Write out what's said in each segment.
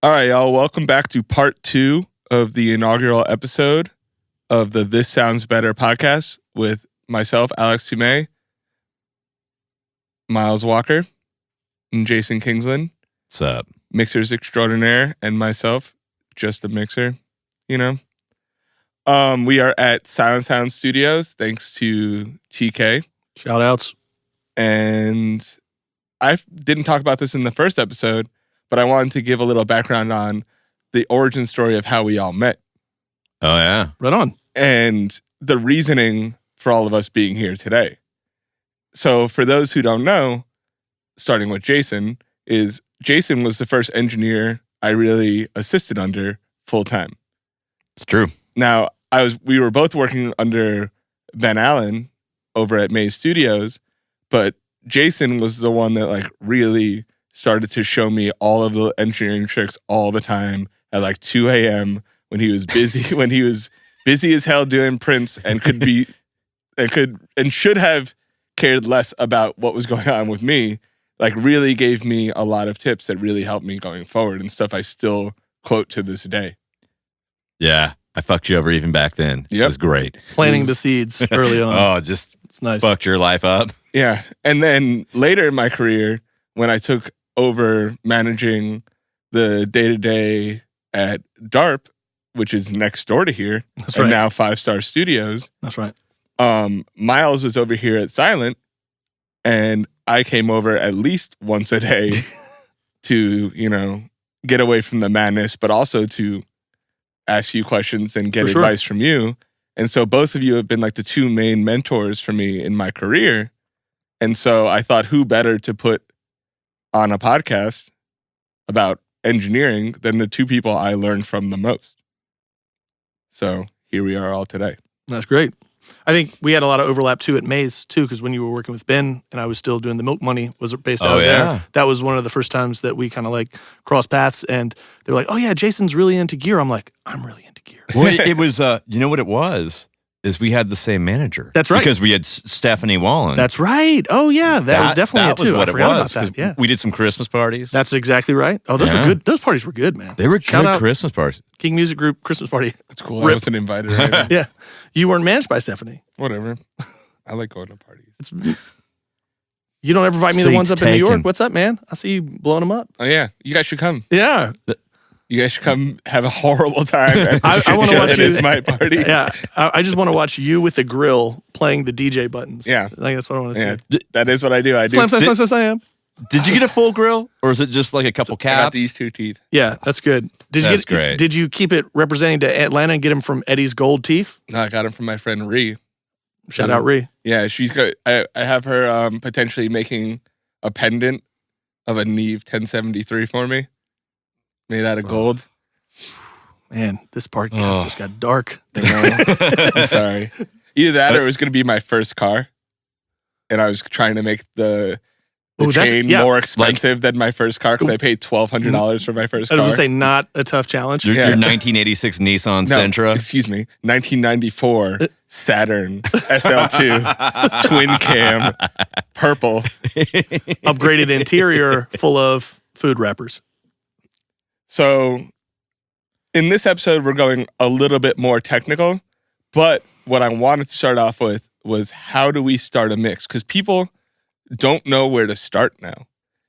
All right, y'all. Welcome back to part 2 of the inaugural episode of the This Sounds Better podcast with myself, Alex Tumay, Miles Walker, and Jason Kingsland. What's up? Mixers extraordinaire, and myself, just a mixer, you know. We are at Silent Sound Studios, thanks to TK. Shout outs. And I didn't talk about this in the first episode, but I wanted to give a little background on the origin story of how we all met. Oh, yeah. Right on. And the reasoning for all of us being here today. So for those who don't know, starting with Jason, is Jason was the first engineer I really assisted under full time. It's true. Now, we were both working under Ben Allen over at Maze Studios, but Jason was the one that like really started to show me all of the engineering tricks all the time at like 2 a.m. when he was busy, when he was busy as hell doing prints and should have cared less about what was going on with me, like really gave me a lot of tips that really helped me going forward and stuff I still quote to this day. Yeah. I fucked you over even back then. Yep. It was great. Planting the seeds early on. Oh, just It's nice. fucked your life up. Yeah. And then later in my career, when I took over managing the day-to-day at DARP, which is next door to here, That's and right. now 5-Star Studios, That's right. Miles was over here at Silent, and I came over at least once a day to, you know, get away from the madness, but also to ask you questions and get For sure. advice from you. And so both of you have been like the two main mentors for me in my career. And so I thought, who better to put on a podcast about engineering than the two people I learned from the most. So here we are all today. That's great. I think we had a lot of overlap too at Maze too, because when you were working with Ben and I was still doing the Milk Money, was based out Oh, of yeah. there. That was one of the first times that we kind of like crossed paths, and they were like, "Oh yeah, Jason's really into gear." I'm like, "I'm really into gear." Well, it was, you know what it was? Is we had the same manager. That's right. Because we had Stephanie Wallen. That's right. Oh yeah, that was definitely that it too. was what I it forgot was. about that. 'Cause Yeah, we did some Christmas parties. that's exactly right. Oh, those Yeah. were good. Those parties were good, man. They were Shout good out. Christmas parties. King Music Group Christmas party. That's cool. I Rip. wasn't invited. Right? Yeah, you weren't managed by Stephanie. Whatever. I like going to parties. You don't ever invite me to the ones up in New Seats York. taken. What's up, man? I see you blowing them up. Oh, yeah. You guys should come. Yeah, You guys should come have a horrible time at the I shit wanna show watch that you- is my party. yeah. I just want to watch you with the grill playing the DJ buttons. Yeah. I think that's what I want to Yeah, see. that is what I do. I do. Slam, slam, slam, slam, slam. Did you get a full grill? Or is it just like a couple I got caps? these two teeth. Yeah, that's good. Did you That's get? great. Did you keep it representing to Atlanta and get him from Eddie's Gold Teeth? No, I got them from my friend Ree. Shout out Ree. Yeah, she's got. I have her potentially making a pendant of a Neve 1073 for me, made out of gold. Man, this podcast Oh. just got dark. I'm sorry. Either that or it was going to be my first car, and I was trying to make the Ooh, that's- chain yeah. more expensive than my first car because I paid $1,200 for my first I was car. going to say not a tough challenge. Your, Yeah. your 1986 Nissan No, Sentra. excuse me, 1994 Saturn SL2 twin cam, purple. Upgraded interior full of food wrappers. So in this episode, we're going a little bit more technical, but what I wanted to start off with was how do we start a mix? Because people don't know where to start now.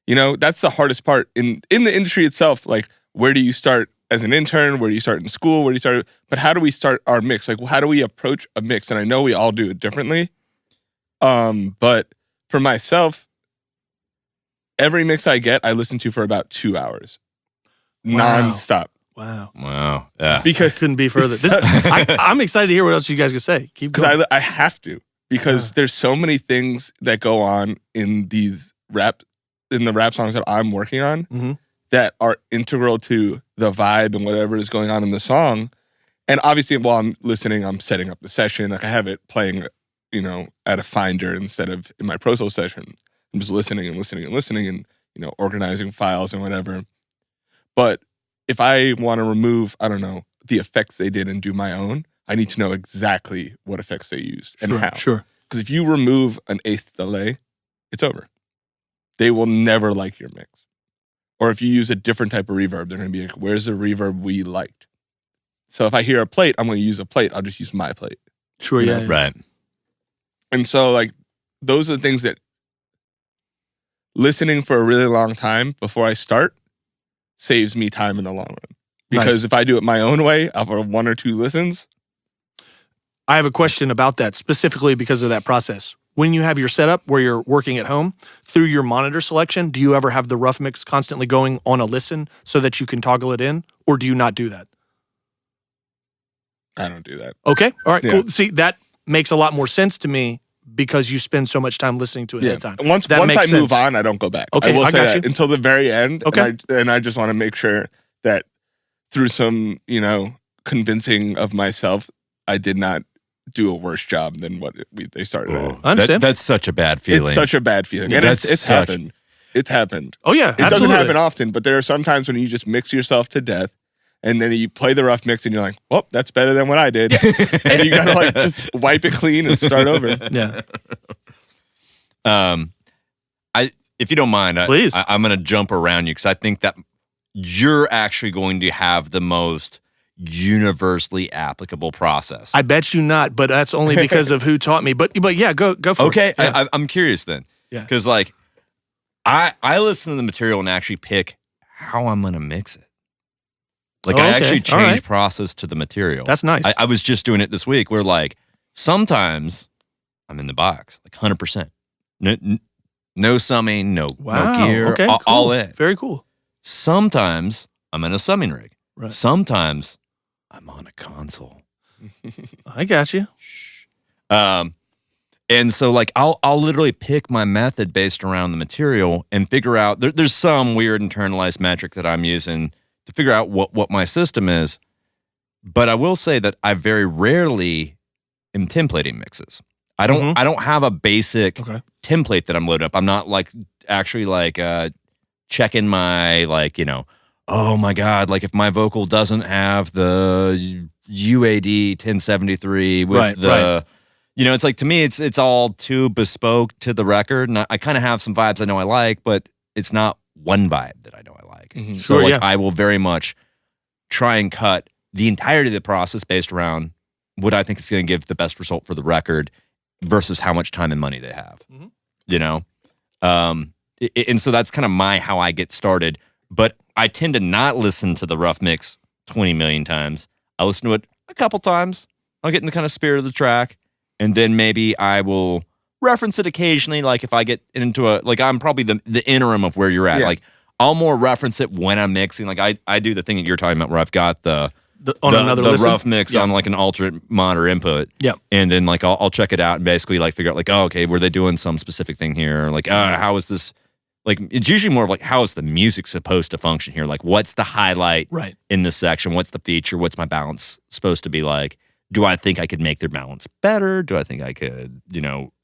You know, that's the hardest part in the industry itself. Like, where do you start as an intern? Where do you start in school? Where do you start? But how do we start our mix? Like, how do we approach a mix? And I know we all do it differently. But for myself, every mix I get, I listen to for about 2 hours. Wow. Nonstop. Wow. Wow. Yeah. Because Couldn't be further. I'm excited to hear what else you guys can say. Keep going. I have to, because there's so many things that go on in the rap songs that I'm working on Mhm. that are integral to the vibe and whatever is going on in the song. And obviously while I'm listening, I'm setting up the session. Like I have it playing, you know, at a Finder instead of in my Pro Tools session. I'm just listening and listening and listening and, you know, organizing files and whatever. But if I want to remove, I don't know, the effects they did and do my own, I need to know exactly what effects they used and how. Sure. Because if you remove an eighth delay, it's over. They will never like your mix. Or if you use a different type of reverb, they're going to be like, where's the reverb we liked? So if I hear a plate, I'm going to use a plate. I'll just use my plate. Sure, You yeah, know? yeah. Right. And so like those are the things that listening for a really long time before I start saves me time in the long run. Because Nice. if I do it my own way, after 1 or 2 listens, I have a question about that specifically because of that process. When you have your setup where you're working at home, through your monitor selection, do you ever have the rough mix constantly going on a listen so that you can toggle it in, or do you not do that? I don't do that. Okay, all right, Yeah. cool. See, that makes a lot more sense to me because you spend so much time listening to it ahead of time. Once That I makes move sense. on, I don't go back. Okay, I will I say got that you. until the very end. Okay. And I just want to make sure that through some, convincing of myself, I did not do a worse job than what they started at. I understand. That's such a bad feeling. It's such a bad feeling. Yeah, And that's it's such- happened. It's happened. Oh, yeah, It doesn't absolutely. happen often, but there are some times when you just mix yourself to death and then you play the rough mix and you're like, well, that's better than what I did. And you got to like just wipe it clean and start over. Yeah. If you don't mind, Please. I'm going to jump around you because I think that you're actually going to have the most universally applicable process. I bet you not, but that's only because of who taught me. But yeah, go for Okay, it. Yeah. I'm curious then. Yeah. Because like, I listen to the material and actually pick how I'm gonna mix it. Like Oh, I okay. actually All change right. process to the material. That's nice. I was just doing it this week. Where like sometimes I'm in the box, like 100%. No summing, no gear, Okay, all cool. in. Very cool. Sometimes I'm in a summing rig. Right. Sometimes I'm on a console. I got you. And so like I'll literally pick my method based around the material and figure out there's some weird internalized metric that I'm using to figure out what my system is. But I will say that I very rarely am templating mixes. I don't have a basic Okay. template that I'm loading up. I'm not like actually like checking my like, oh my God, like if my vocal doesn't have the UAD 1073 with Right. it's like to me it's all too bespoke to the record. And I kind of have some vibes I know I like, but it's not one vibe that I know I like. Mhm. So Sure, like yeah. I will very much try and cut the entirety of the process based around what I think is going to give the best result for the record versus how much time and money they have. Mhm. And so that's kind of how I get started. But I tend to not listen to the rough mix 20 million times. I listen to it a couple times. I'll get in the kind of spirit of the track. And then maybe I will reference it occasionally. Like if I get into I'm probably the interim of where you're at. Yeah. Like I'll more reference it when I'm mixing. Like I do the thing that you're talking about where I've got the Another listen? rough mix Yeah. on like an alternate monitor input. Yeah. And then like I'll check it out and basically like figure out like, oh, okay, were they doing some specific thing here? Like, how is this? Like it's usually more of like, how is the music supposed to function here? Like what's the highlight Right. in this section? What's the feature? What's my balance supposed to be like? Do I think I could make their balance better? Do I think I could,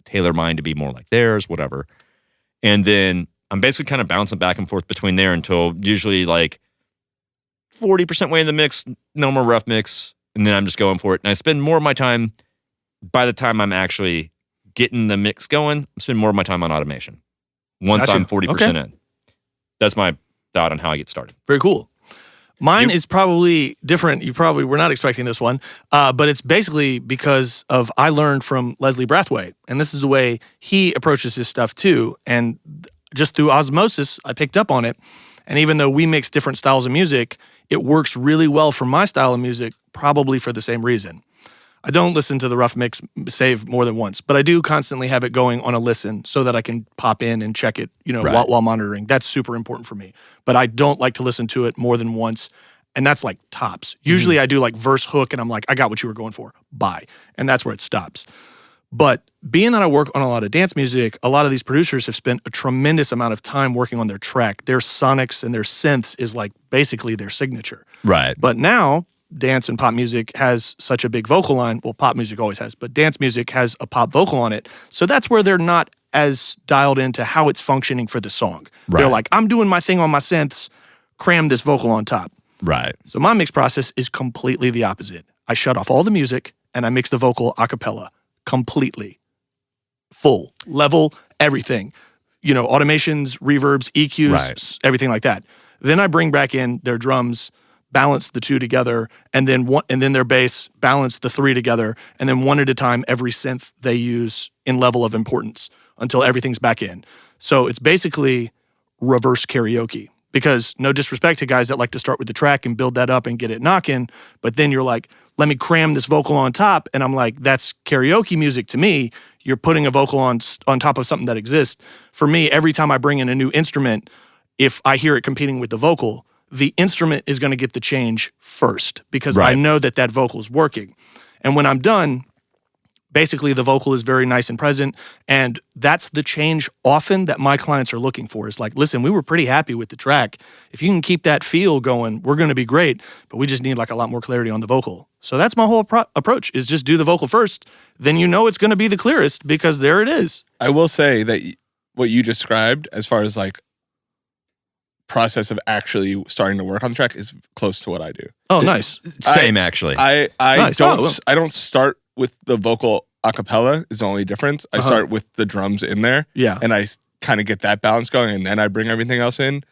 tailor mine to be more like theirs? Whatever. And then I'm basically kind of bouncing back and forth between there until usually like 40% way in the mix, no more rough mix, and then I'm just going for it. And I spend more of my time, by the time I'm actually getting the mix going, I spend more of my time on automation. Once Gotcha. I'm 40% Okay. in. That's my thought on how I get started. Very cool. Mine You- is probably different. You probably were not expecting this one, but it's basically because of I learned from Leslie Brathwaite, and this is the way he approaches his stuff too. And just through osmosis, I picked up on it. And even though we mix different styles of music, it works really well for my style of music, probably for the same reason. I don't listen to the rough mix save more than once, but I do constantly have it going on a listen so that I can pop in and check it, Right. while monitoring. That's super important for me. But I don't like to listen to it more than once, and that's like tops. Usually I do like verse hook, and I'm like, I got what you were going for. Bye. And that's where it stops. But being that I work on a lot of dance music, a lot of these producers have spent a tremendous amount of time working on their track. Their sonics and their synths is like basically their signature. Right. But now, dance and pop music has such a big vocal line. Well, pop music always has, but dance music has a pop vocal on it. So that's where they're not as dialed into how it's functioning for the song. They're Right. like, I'm doing my thing on my synths, cram this vocal on top. Right. So my mix process is completely the opposite. I shut off all the music and I mix the vocal a cappella completely. Full, level, everything. Automations, reverbs, EQs, Right. everything like that. Then I bring back in their drums, balance the 2 together, and then their bass, balance the 3 together, and then one at a time every synth they use in level of importance until everything's back in. So it's basically reverse karaoke. Because no disrespect to guys that like to start with the track and build that up and get it knocking, but then you're like, let me cram this vocal on top, and I'm like, that's karaoke music to me. You're putting a vocal on top of something that exists. For me, every time I bring in a new instrument, if I hear it competing with the vocal, the instrument is going to get the change first because I know that vocal is working. And when I'm done, basically the vocal is very nice and present, and that's the change often that my clients are looking for. Is like, listen, we were pretty happy with the track. If you can keep that feel going, we're going to be great, but we just need like a lot more clarity on the vocal. So that's my whole approach, is just do the vocal first, then you know it's going to be the clearest because there it is. I will say that what you described as far as like process of actually starting to work on the track is close to what I do. Oh, nice. Same, actually. I Nice. I don't start with the vocal a cappella is the only difference. I start with the drums in there. Yeah. And I kind of get that balance going, and then I bring everything else in.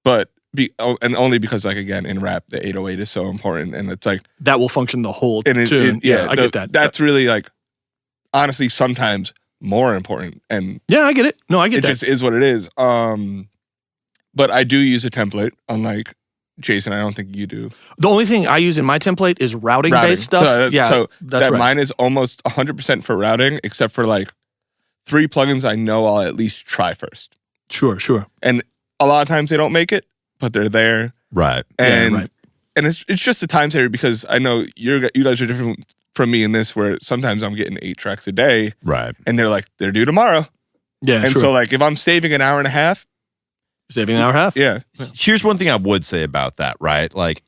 But and only because, like, again, in rap, the 808 is so important, and it's like that will function the whole and tune. I get that. That's really, like, honestly sometimes more important. And yeah, I get it. No, I get that. It just is what it is. But I do use a template, unlike Jason. I don't think you do. The only thing I use in my template is routing-based stuff. So that's that right. mine is almost 100% for routing, except for like 3 plugins I know I'll at least try first. Sure. And a lot of times they don't make it, but they're there. Right. And and it's just a time saver, because I know you guys are different from me in this, where sometimes I'm getting 8 tracks a day. Right. And they're due tomorrow. Yeah, and so like if I'm saving an hour and a half. Saving an hour and a half? Yeah. Here's one thing I would say about that, right? Like,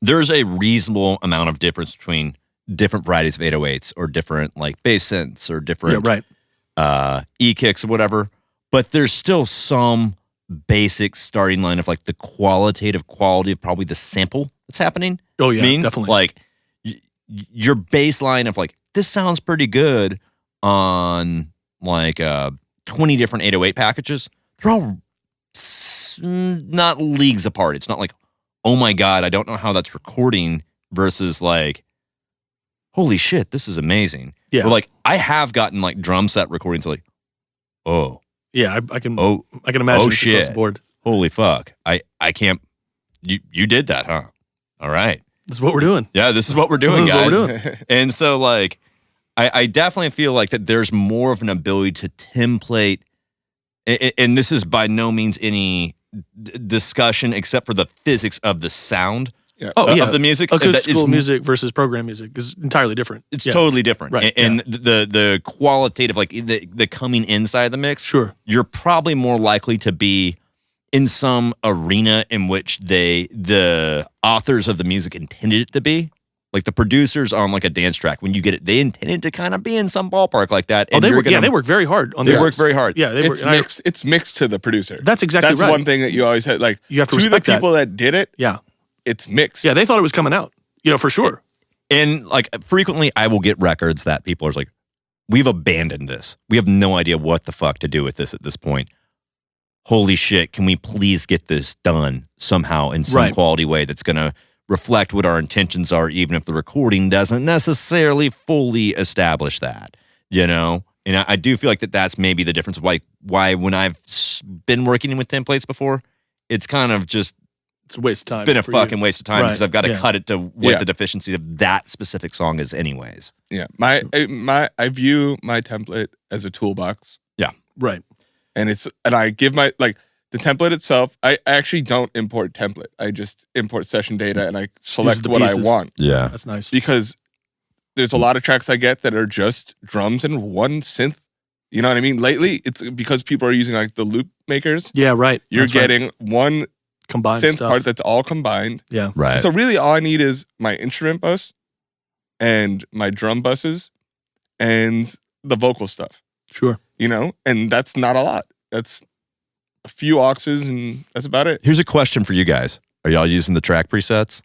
there's a reasonable amount of difference between different varieties of 808s or different, like, bass synths or different E-kicks or whatever. But there's still some basic starting line of, like, the qualitative quality of probably the sample that's happening. Oh, yeah, definitely. Like, your baseline of, like, this sounds pretty good on, like, 20 different 808 packages. They're all not leagues apart. It's not like, oh my God, I don't know how that's recording, versus like, holy shit, this is amazing. Yeah. Or like, I have gotten like drum set recordings like, oh. Yeah, I can imagine it's across the board. Holy fuck. I can't, you did that, huh? All right. This is what we're doing. Yeah, this is what we're doing, guys. What we're doing. And so like, I definitely feel like that there's more of an ability to template. And this is by no means any discussion except for the physics of the sound of the music. Acoustical music versus program music is entirely different. It's totally different. Right. And the qualitative, like the coming inside the mix, sure, you're probably more likely to be in some arena in which the authors of the music intended it to be. Like the producers on like a dance track, when you get it, they intended to kind of be in some ballpark like that. And they work very hard on They work very hard. Yeah, it's mixed to the producer. That's exactly right. That's one thing that you always had. Like, you have to the respect people that did it. Yeah, it's mixed. Yeah, they thought it was coming out. For sure. And like frequently, I will get records that people are like, "We've abandoned this. We have no idea what the fuck to do with this at this point. Holy shit! Can we please get this done somehow in some quality way that's gonna reflect what our intentions are, even if the recording doesn't necessarily fully establish that, And I do feel like that's maybe the difference of why when I've been working with templates before, it's kind of just it's a waste of time. Been a fucking waste of time because I've got to cut it to what the deficiency of that specific song is, anyways. Yeah, I view my template as a toolbox. Yeah, right. And I give the template itself, I actually don't import template. I just import session data and I select what I want. Yeah. That's nice. Because there's a lot of tracks I get that are just drums and one synth. You know what I mean? Lately, it's because people are using like the loop makers. Yeah, right. You're getting one combined synth stuff. part that's all combined. Yeah. Right. So really all I need is my instrument bus and my drum buses and the vocal stuff. Sure. And that's not a lot. That's a few auxes, and that's about it. Here's a question for you guys. Are y'all using the track presets?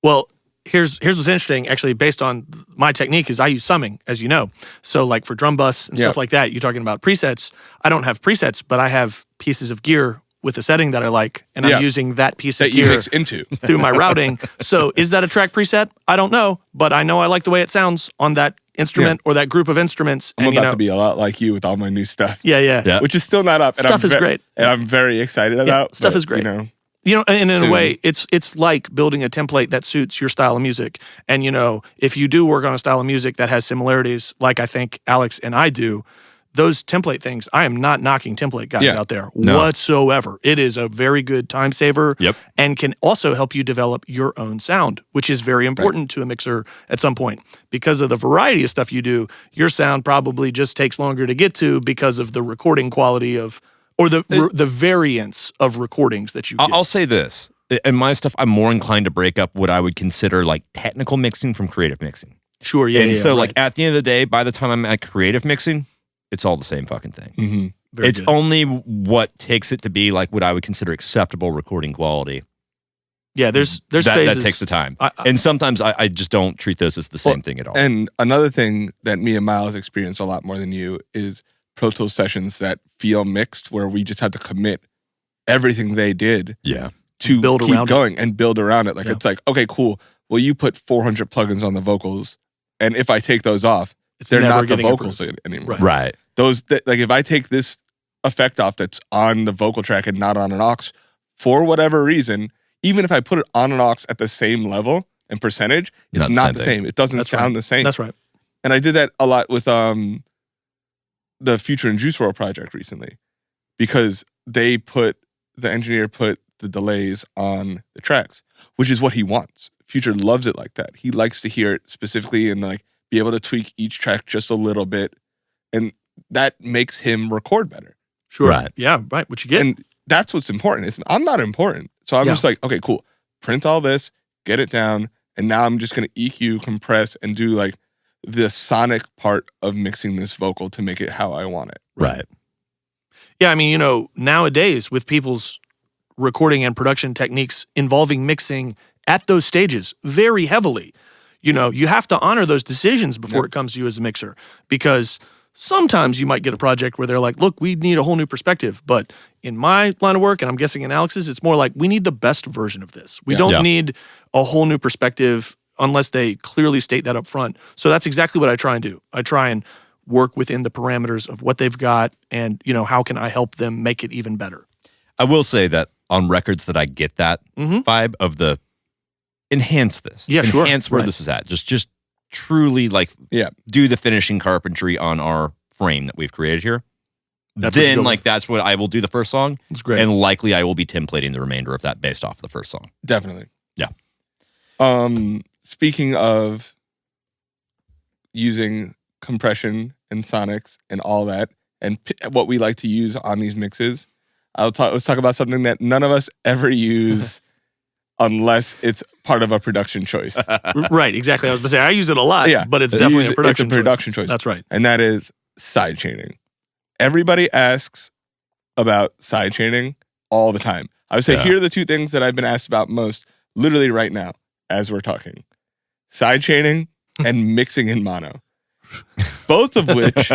Well, here's what's interesting, actually, based on my technique, is I use summing, as you know. So like for drum bus and stuff like that, you're talking about presets. I don't have presets, but I have pieces of gear with a setting that I like, and Yeah. I'm using that piece of that you gear mix into. through my routing. So is that a track preset? I don't know, but I know I like the way it sounds on that instrument or that group of instruments. I'm and, about to be a lot like you with all my new stuff. Yeah. Which is still not up. And Stuff is great. And I'm very excited about. Stuff but, is great. You know, And in soon. a way, it's like building a template that suits your style of music. And, if you do work on a style of music that has similarities, like I think Alex and I do, those template things, I am not knocking template guys out there whatsoever. It is a very good time saver and can also help you develop your own sound, which is very important to a mixer at some point. Because of the variety of stuff you do, your sound probably just takes longer to get to because of the recording quality of, or the variance of recordings that you get. I'll say this. In my stuff, I'm more inclined to break up what I would consider like technical mixing from creative mixing. Sure, And so like at the end of the day, by the time I'm at creative mixing, it's all the same fucking thing. Mm-hmm. It's only what takes it to be like what I would consider acceptable recording quality. Yeah, there's phases. That takes the time. And sometimes I just don't treat those as the same thing at all. And another thing that me and Miles experience a lot more than you is Pro Tools sessions that feel mixed, where we just had to commit everything they did to build keep around going and build around it. Like it's like, okay, cool. Well, you put 400 plugins on the vocals, and if I take those off, they're never not the getting vocals anymore. Right. Those like if I take this effect off that's on the vocal track and not on an aux, for whatever reason, even if I put it on an aux at the same level and percentage, it's not the same. It doesn't sound the same. That's right. And I did that a lot with the Future and Juice WRLD project recently, because the engineer put the delays on the tracks, which is what he wants. Future loves it like that. He likes to hear it specifically and like be able to tweak each track just a little bit, and that makes him record better. Sure. Right. Yeah, right. What you get. And that's what's important. I'm not important. So I'm just like, okay, cool. Print all this, get it down, and now I'm just going to EQ, compress, and do like the sonic part of mixing this vocal to make it how I want it. Right. Yeah, I mean, nowadays with people's recording and production techniques involving mixing at those stages very heavily, you have to honor those decisions before it comes to you as a mixer, because sometimes you might get a project where they're like, look, we need a whole new perspective. But in my line of work, and I'm guessing in Alex's, it's more like we need the best version of this. We don't need a whole new perspective unless they clearly state that up front. So that's exactly what I try and do. I try and work within the parameters of what they've got and, how can I help them make it even better. I will say that on records that I get that vibe of the enhance this. Yeah, sure. Enhance where this is at. Just truly like do the finishing carpentry on our frame that we've created here. That's what I will do the first song. That's great. And likely I will be templating the remainder of that based off the first song. Definitely. Yeah. Speaking of using compression and sonics and all that, and what we like to use on these mixes, let's talk about something that none of us ever use unless it's part of a production choice. Right, exactly. I was going to say, I use it a lot, but it's definitely a production choice. That's right. And that is sidechaining. Everybody asks about sidechaining all the time. I would say here are the two things that I've been asked about most, literally right now, as we're talking. Sidechaining and mixing in mono. Both of which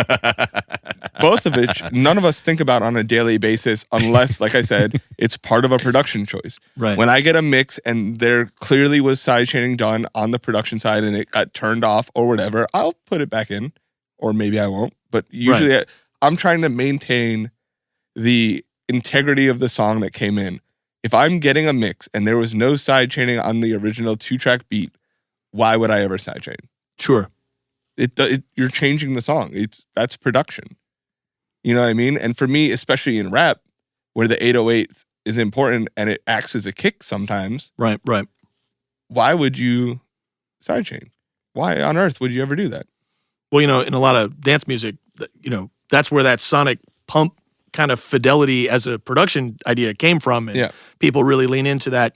none of us think about on a daily basis unless, like I said, it's part of a production choice. Right. When I get a mix and there clearly was sidechaining done on the production side and it got turned off or whatever, I'll put it back in, or maybe I won't. But usually I'm trying to maintain the integrity of the song that came in. If I'm getting a mix and there was no sidechaining on the original 2-track beat, why would I ever sidechain? Sure. You're changing the song. That's production. You know what I mean? And for me, especially in rap, where the 808 is important and it acts as a kick sometimes. Right. Why would you sidechain? Why on earth would you ever do that? Well, in a lot of dance music, that's where that sonic pump kind of fidelity as a production idea came from. And people really lean into that,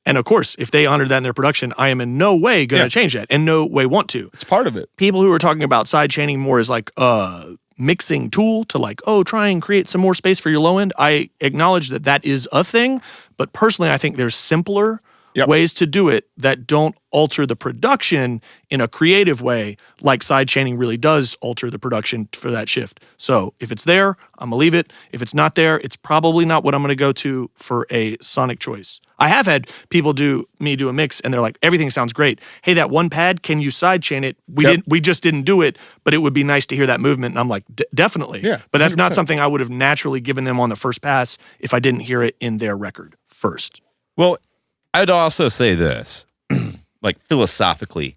And of course, if they honored that in their production, I am in no way going to change that, and no way want to. It's part of it. People who are talking about sidechaining more as like a mixing tool to like, try and create some more space for your low end. I acknowledge that is a thing, but personally, I think there's simpler Yep. ways to do it that don't alter the production in a creative way, like sidechaining really does alter the production for that shift. So if it's there, I'm gonna leave it. If it's not there, it's probably not what I'm gonna go to for a sonic choice. I have had people do a mix and they're like, everything sounds great. Hey, that one pad, can you sidechain it? We just didn't do it, but it would be nice to hear that movement. And I'm like, definitely. Yeah, but that's not 100%. something I would have naturally given them on the first pass if I didn't hear it in their record first. Well, I'd also say this, like philosophically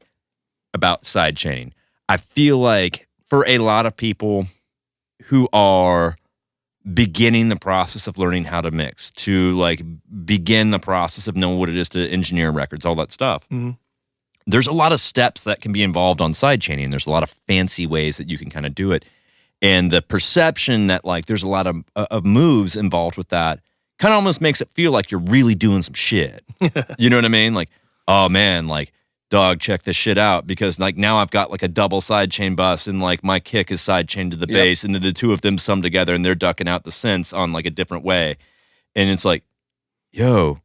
about sidechaining. I feel like for a lot of people who are beginning the process of learning how to mix, to like begin the process of knowing what it is to engineer records, all that stuff, there's a lot of steps that can be involved on sidechaining. There's a lot of fancy ways that you can kind of do it. And the perception that like there's a lot of moves involved with that kind of almost makes it feel like you're really doing some shit. You know what I mean? Like, oh man, like, dog, check this shit out, because like now I've got like a double sidechain bus and like my kick is sidechained to the bass, and then the two of them sum together and they're ducking out the synths on like a different way. And it's like, yo,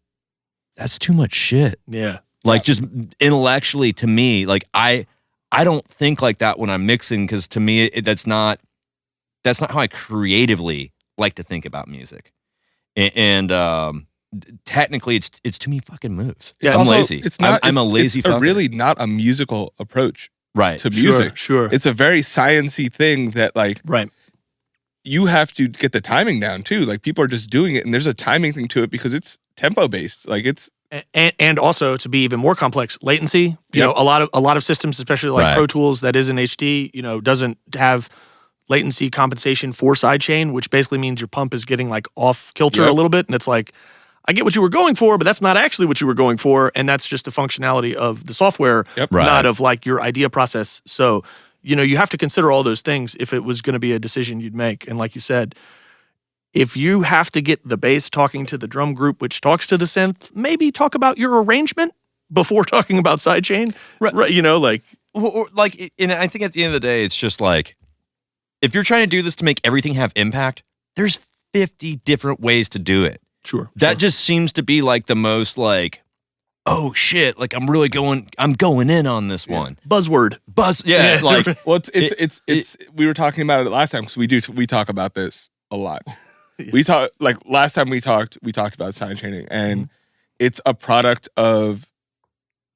that's too much shit. Yeah. Like just intellectually to me, like I don't think like that when I'm mixing, because to me that's not how I creatively like to think about music. And technically, it's too many fucking moves. Yeah, I'm Also, lazy. It's not. I'm a lazy It's fucker. really not a musical approach right. to music. Sure. It's a very sciencey thing that like Right. you have to get the timing down too. Like people are just doing it, and there's a timing thing to it because it's tempo based. Like it's And also to be even more complex, latency. You know, a lot of systems, especially like Right. Pro Tools, that is in HD, doesn't have latency compensation for sidechain, which basically means your pump is getting like off kilter a little bit, and it's like, I get what you were going for, but that's not actually what you were going for, and that's just a functionality of the software, Right. not of like your idea process. So, you have to consider all those things if it was going to be a decision you'd make. And like you said, if you have to get the bass talking to the drum group, which talks to the synth, maybe talk about your arrangement before talking about sidechain. Right. Or and I think at the end of the day, it's just like, if you're trying to do this to make everything have impact, there's 50 different ways to do it. Sure. That just seems to be like the most like, oh shit, like I'm going in on this one. Buzzword. Yeah, like well, it's we were talking about it last time because we talk about this a lot. We talk like last time we talked about sidechaining, and it's a product of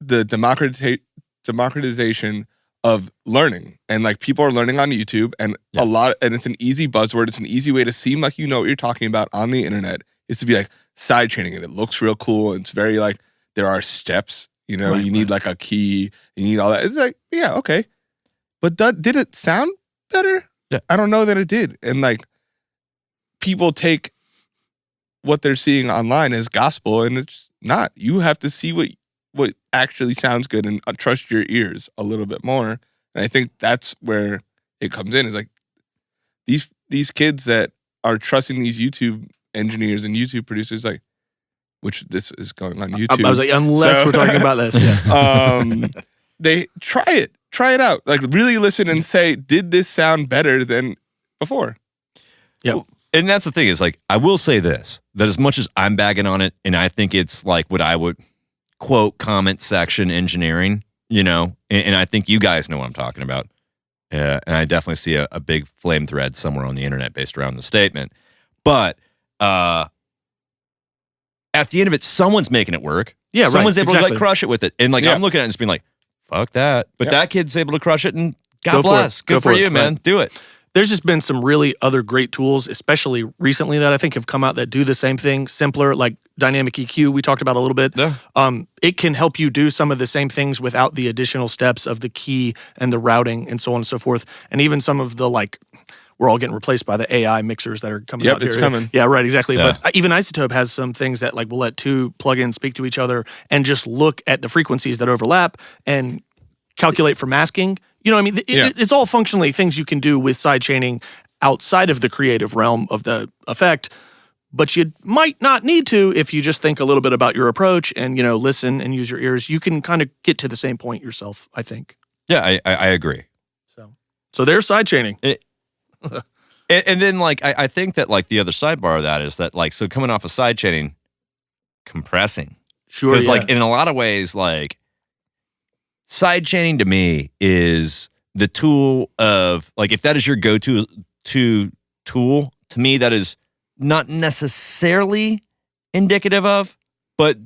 the democratization of learning, and like people are learning on YouTube, and and it's an easy buzzword. It's an easy way to seem like you know what you're talking about on the internet, is to be like sidechaining, and it looks real cool, and it's very like there are steps, you need like a key, you need all that. It's like, yeah, okay, but did it sound better? Yeah. I don't know that it did. And like people take what they're seeing online as gospel, and it's not. You have to see what actually sounds good and trust your ears a little bit more. And I think that's where it comes in, is like these kids that are trusting these YouTube engineers and YouTube producers, like, which this is going on YouTube. I was like, unless we're talking about this. Yeah. They try it out. Like really listen and say, did this sound better than before? Yeah. And that's the thing, is like, I will say this, that as much as I'm bagging on it, and I think it's like what I would quote comment section engineering, and I think you guys know what I'm talking about. And I definitely see a big flame thread somewhere on the internet based around the statement. But at the end of it, someone's making it work. Yeah, right. Someone's able to Exactly. like crush it with it. And like I'm looking at it and just being like, fuck that. But that kid's able to crush it, and God Go for bless. it. Go Good for for it. you, man. Right. Do it. There's just been some really other great tools, especially recently, that I think have come out that do the same thing, simpler, like dynamic EQ we talked about a little bit. Yeah. It can help you do some of the same things without the additional steps of the key and the routing and so on and so forth. And even some of the like, we're all getting replaced by the AI mixers that are coming out here. It's coming. Yeah, right, exactly. Yeah. But even Isotope has some things that like will let two plugins speak to each other and just look at the frequencies that overlap and calculate for masking. You know what I mean? It's all functionally things you can do with sidechaining outside of the creative realm of the effect, but you might not need to if you just think a little bit about your approach and, listen and use your ears. You can kind of get to the same point yourself, I think. Yeah, I agree. So there's sidechaining. And then like I think that like the other sidebar of that is that like, so coming off of sidechaining, compressing Sure. Because Yeah. like in a lot of ways, like sidechaining to me is the tool of like if that is your go-to tool, to me that is not necessarily indicative of, but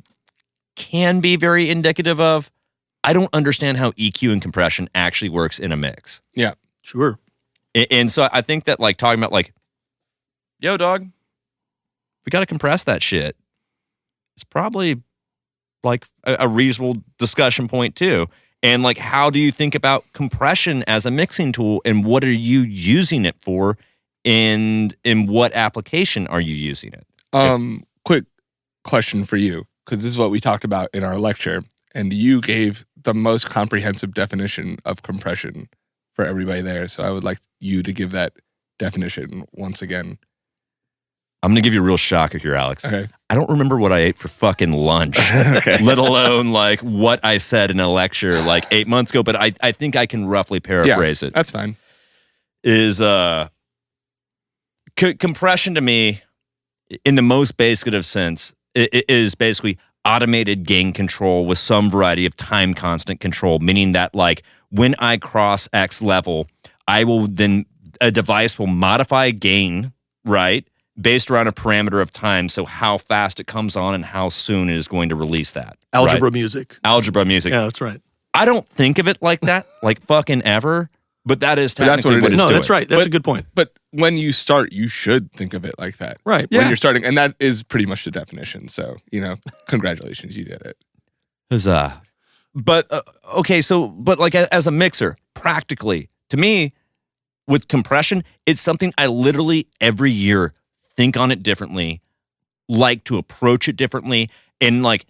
can be very indicative of. I don't understand how EQ and compression actually works in a mix. Yeah. Sure. And so I think that like talking about like, yo, dog, we got to compress that shit. It's probably like a reasonable discussion point too. And like, how do you think about compression as a mixing tool, and what are you using it for, and in what application are you using it? Quick question for you, because this is what we talked about in our lecture, and you gave the most comprehensive definition of compression for everybody there. So I would like you to give that definition once again. I'm going to give you a real shocker here, Alex. Okay. I don't remember what I ate for fucking lunch, let alone like what I said in a lecture like 8 months ago, but I think I can roughly paraphrase it. That's fine. Is compression to me, in the most basic of sense, it is basically automated gain control with some variety of time constant control, meaning that like when I cross X level, I will then, a device will modify gain, right? Based around a parameter of time. So how fast it comes on and how soon it is going to release that. Algebra right? music. Algebra music. Yeah, that's right. I don't think of it like that, like fucking ever, but that is But that's technically what it what is. it's No, doing. that's right. That's a good point. But when you start, you should think of it like that. Right. When Yeah. you're starting, and that is pretty much the definition. So, congratulations, you did it. Huzzah. But okay, so but like as a mixer, practically to me, with compression, it's something I literally every year think on it differently, like to approach it differently, and like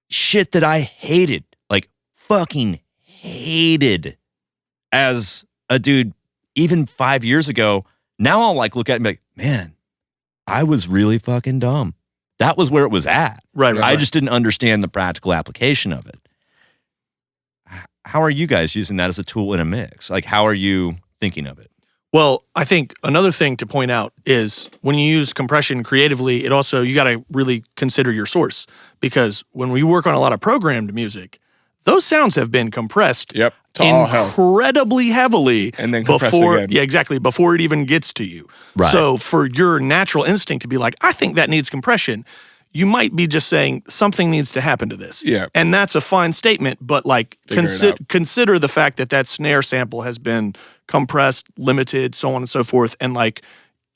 shit that I hated, like fucking hated as a dude even 5 years ago. Now I'll like look at it and be like, man, I was really fucking dumb. That was where it was at. Right. I just didn't understand the practical application of it. How are you guys using that as a tool in a mix? Like, how are you thinking of it? Well, I think another thing to point out is when you use compression creatively, it also, you got to really consider your source, because when we work on a lot of programmed music, those sounds have been compressed Yep. To all hell. incredibly heavily And then compressed before, again. yeah, exactly, before it even gets to you. Right. So for your natural instinct to be like, I think that needs compression, you might be just saying something needs to happen to this. Yeah. And that's a fine statement, but like Figure it out. consider the fact that that snare sample has been compressed, limited, so on and so forth. And like,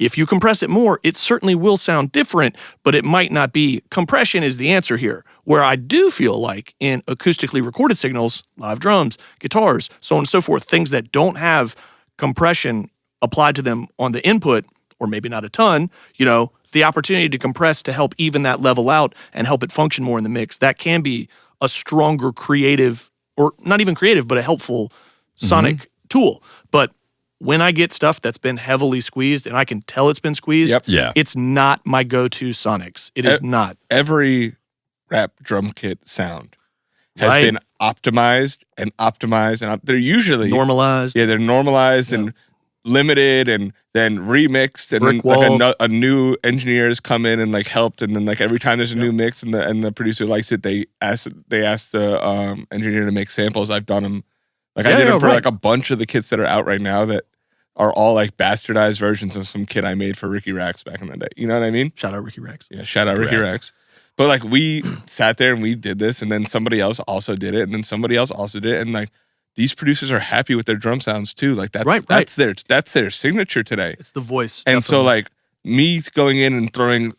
if you compress it more, it certainly will sound different, but it might not be. Compression is the answer here. Where I do feel like in acoustically recorded signals, live drums, guitars, so on and so forth, things that don't have compression applied to them on the input, or maybe not a ton, the opportunity to compress to help even that level out and help it function more in the mix, that can be a stronger creative, or not even creative, but a helpful sonic tool. But when I get stuff that's been heavily squeezed and I can tell it's been squeezed, Yep. Yeah. it's not my go-to sonics. It is not. Every rap drum kit sound has Right. been optimized and they're usually Normalized. Yeah, they're normalized and limited, and then remixed, and Brick then like wall. a new engineers come in and like helped, and then like every time there's a new mix and the producer likes it, they ask the engineer to make samples. I've done them. Like I did them for right. like a bunch of the kits that are out right now that are all like bastardized versions of some kit I made for Ricky Rax back in the day. You know what I mean? Shout out Ricky Rex. Yeah, shout out Ricky Rax. But like we sat there and we did this, and then somebody else also did it, and then somebody else also did it, and like these producers are happy with their drum sounds too. Like that's their signature today. It's the voice. And so definitely. like me going in and throwing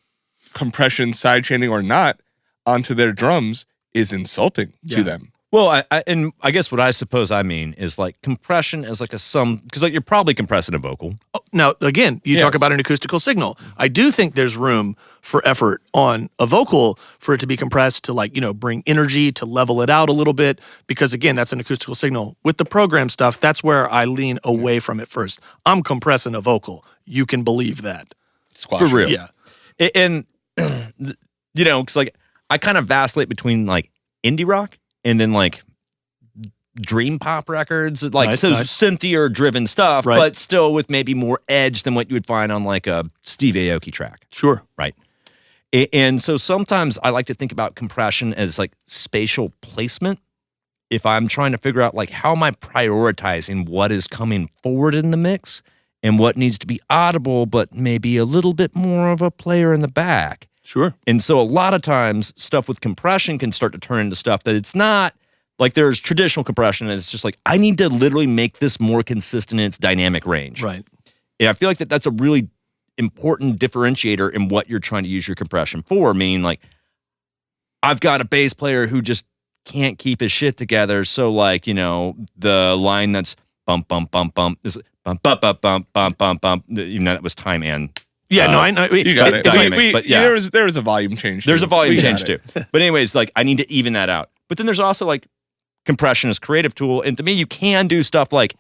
compression, sidechaining or not onto their drums is insulting Yeah. to them. Well, I guess what I suppose I mean is like compression as like because like you're probably compressing a vocal. Now, again, you Yes. talk about an acoustical signal. I do think there's room for effort on a vocal for it to be compressed to like, bring energy, to level it out a little bit, because again, that's an acoustical signal. With the program stuff, that's where I lean away from it first. I'm compressing a vocal. You can believe that. Squash For it. real. Yeah. And because like I kind of vacillate between like indie rock and then like dream pop records, like Nice, so nice. synthier driven stuff, Right. but still with maybe more edge than what you would find on like a Steve Aoki track. Sure. Right. And so sometimes I like to think about compression as like spatial placement. If I'm trying to figure out like how am I prioritizing what is coming forward in the mix and what needs to be audible, but maybe a little bit more of a player in the back. Sure. And so a lot of times stuff with compression can start to turn into stuff that it's not like there's traditional compression and it's just like, I need to literally make this more consistent in its dynamic range. Right. And I feel like that's a really important differentiator in what you're trying to use your compression for, meaning like I've got a bass player who just can't keep his shit together. So like, the line that's bump, bump, bump, bump, is bump, bump, bump, bump, bump, bump, bump. Even though that was time and Yeah, no, I know. You got it. Dynamics, but yeah. There was a volume change. There's too. a volume We change got too. it. But anyways, like I need to even that out. But then there's also like compression as creative tool. And to me, you can do stuff like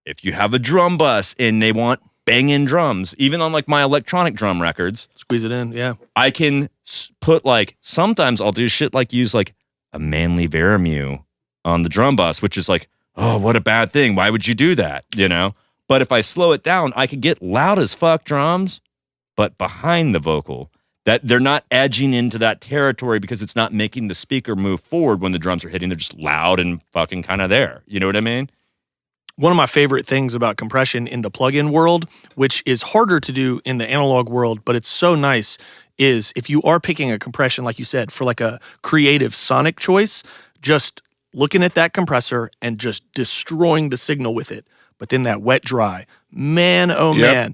if you have a drum bus and they want banging drums, even on like my electronic drum records, Squeeze it in, yeah. I can put like, sometimes I'll do shit like use like a Manly Veramue on the drum bus, which is like, oh, what a bad thing. Why would you do that? But if I slow it down, I could get loud as fuck drums, but behind the vocal. That they're not edging into that territory because it's not making the speaker move forward when the drums are hitting. They're just loud and fucking kind of there. You know what I mean? One of my favorite things about compression in the plugin world, which is harder to do in the analog world, but it's so nice, is if you are picking a compression, like you said, for like a creative sonic choice, just looking at that compressor and just destroying the signal with it. But then that wet dry, man, oh man,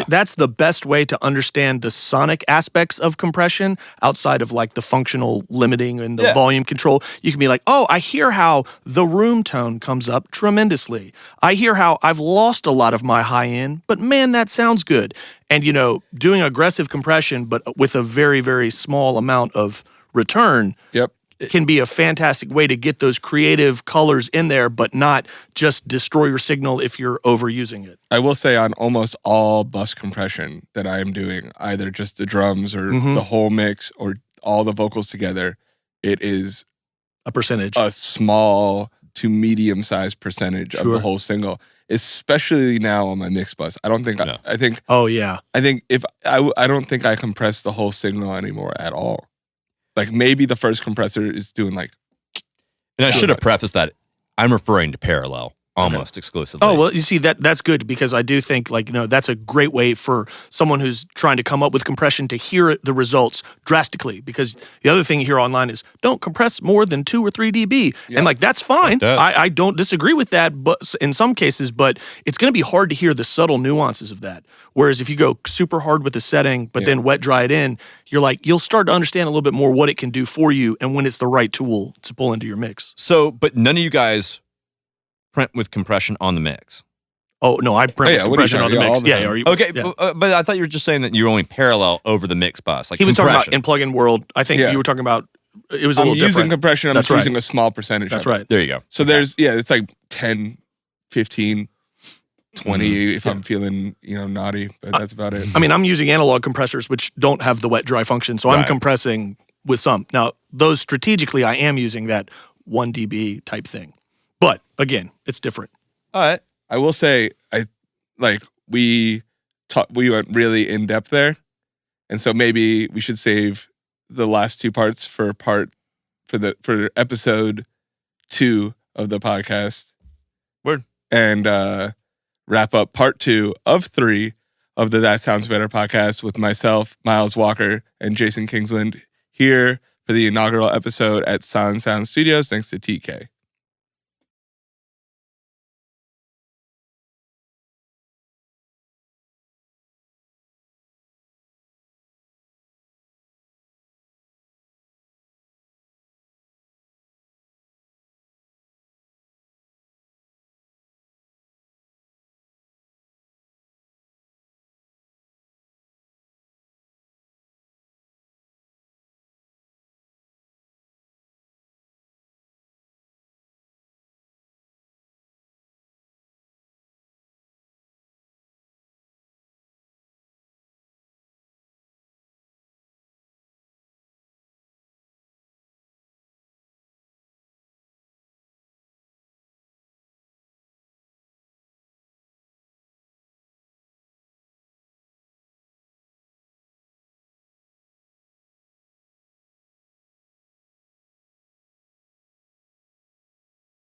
that's the best way to understand the sonic aspects of compression outside of like the functional limiting and the volume control. You can be like, oh, I hear how the room tone comes up tremendously. I hear how I've lost a lot of my high end, but man, that sounds good. And doing aggressive compression, but with a very, very small amount of return. Yep. Can be a fantastic way to get those creative colors in there, but not just destroy your signal if you're overusing it. I will say on almost all bus compression that I am doing, either just the drums or the whole mix or all the vocals together, it is a percentage, a small to medium-sized percentage of the whole single. Especially now on my mix bus, I don't think I think. Oh yeah, I think if I don't think I compress the whole signal anymore at all. Like maybe the first compressor is doing like. And I should have prefaced that I'm referring to parallel almost exclusively. Oh, well, you see, that's good because I do think that's a great way for someone who's trying to come up with compression to hear the results drastically. Because the other thing you hear online is don't compress more than 2 or 3 dB. And that's fine. I don't disagree with that, but in some cases, but it's going to be hard to hear the subtle nuances of that. Whereas if you go super hard with the setting, but then wet dry it in, you'll start to understand a little bit more what it can do for you and when it's the right tool to pull into your mix. So, but none of you guys print with compression on the mix. Oh, no, I print with compression on the mix. Okay, but I thought you were just saying that you're only parallel over the mix bus. Like he was talking about in plugin world. I think you were talking about it was a little different. I'm using compression. I'm just using a small percentage. That's right. There you go. So there's, it's like 10, 15, 20 if I'm feeling, naughty, but that's about it. I mean, I'm using analog compressors, which don't have the wet dry function. So I'm compressing with some. Now, those strategically, I am using that 1 dB type thing. But again, it's different. All right. I will say, we went really in depth there, and so maybe we should save the last 2 parts for episode 2 of the podcast. Word. And wrap up part 2 of 3 of the That Sounds Better podcast with myself, Miles Walker, and Jason Kingsland here for the inaugural episode at Sound Studios. Thanks to TK.